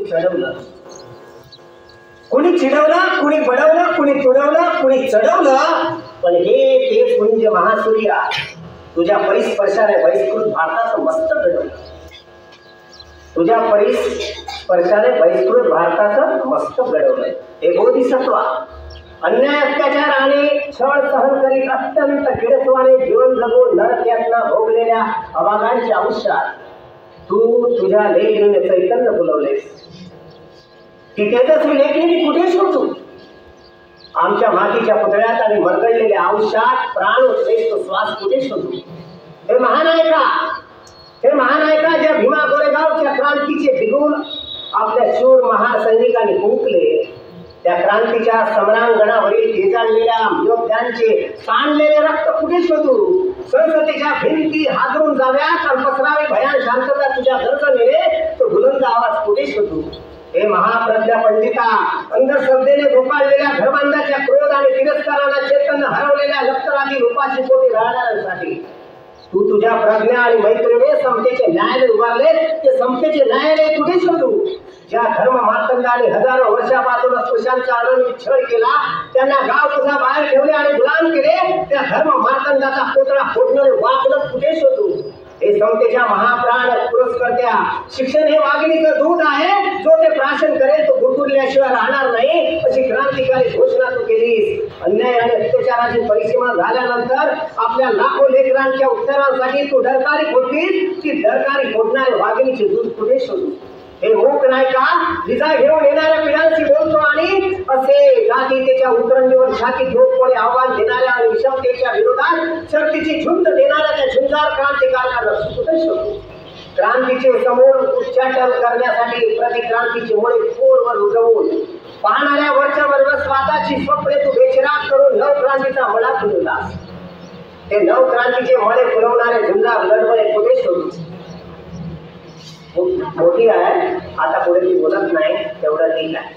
चढवलं, कुणी चिडवलं, कुणी बडवलं, कुणी तुडवलं, कुणी चढवलं, पण हे तेच म्हणजे महासूर्या तुझ्या परिस्पर्शाने बहिष्कृत भारताचं मस्तक घडवलं. तुझ्या परिस्पर्शाने बहिष्कृत भारताचं मस्तक घडवलंय. हे बोधिसत्वा अन्याय अत्याचार आणि छळ सहन करीत अत्यंत किडसवाने जीवन जगून नरक यातना भोगलेल्या अभागांच्या आयुष्यात तू तुझ्या लेखणीने चैतन्य फुलवलेस. ती तेजस्वी लेखणी कुठे शोधू? आमच्या मातीच्या पुतळ्यात आणि मरगळलेल्या आयुष्यात प्राण श्रेष्ठ श्वास कुठे शोधू? हे महानायका, हे महानायका ज्या भीमा गोरेगावच्या क्रांतीचे बिगुल आपल्या शूर महासैनिकांनी फुंकले, त्या क्रांतीच्या समरांगणावरील तेजाळलेल्या योद्ध्यांचे सांडलेले रक्त कुठे शोधू? संसदेच्या भिंती हादरून जाव्यात आणि पसरावी भयान शांतता तुझ्या गर्जनेने तो बुलंद आवाज कुठे शोधू? हे महाप्रज्ञा पंडिता, अंधश्रद्धेने गोपाळलेल्या घरबांधाच्या क्रोध आणि तिरस्काराला चैतन्य हरवलेल्या लष्करातील उपाशी पोटी राहणाऱ्यांसाठी तू तुझ्या प्रज्ञा आणि मैत्रीने समतेचे न्यायालय उभारले. ते समतेचे न्यायालय कुठे शोधू? ज्या धर्म मार्तंडाने हजारो वर्षापासून स्पृश्यांचा अनन्वित छळ केला, त्यांना गाव तुझा बाहेर ठेवले आणि गुलाम केले, त्या धर्म मार्तंडाचा पुतळा फोडणारे वाकलत कुठे शोधू? हे समतेच्या महाप्राण पुरस्कर्त्या, शिक्षण हे वाघिणीचं दूध आहे, जो ते प्राशन करेल तो गुरगुरल्याशिवाय राहणार नाही, अशी क्रांतिकारी घोषणा तू केलीस. अन्याय आणि अत्याचाराची परिसीमा झाल्यानंतर आपल्या लाखो लेकरांच्या उत्तरांसाठी तू डरकारी फोडलीस. ती डरकारी फोडणारे वाघिणीचे दूध कुठे शोधू? हे मूक नाही का विजा घेऊन येणाऱ्या पिढ्यांशी बोलतो आणि असे जातीतेच्या उतरंडीवर छाती ठोकपणे आव्हान देणाऱ्या आणि विषमतेच्या विरोधात शक्तीची झुंज देणाऱ्या त्या झुंजार क्रांतिकारकांना कुठे शोधू? क्रांतीचे समोर उच्चाटन करण्यासाठी प्रतिक्रांतीचे मुळे खोलवर रुजवून पाहणाऱ्या वरच्या वर्ग स्वादाची स्वप्ने तू बेचिराग करून नवक्रांतीचा मळा फुलवलास. ते नवक्रांतीचे मळे फुलवणारे झुंजार लढवळे कुठे शोधू? मोठी आहे, आता पुढे ती बोलत नाही, तेवढं ठीक आहे.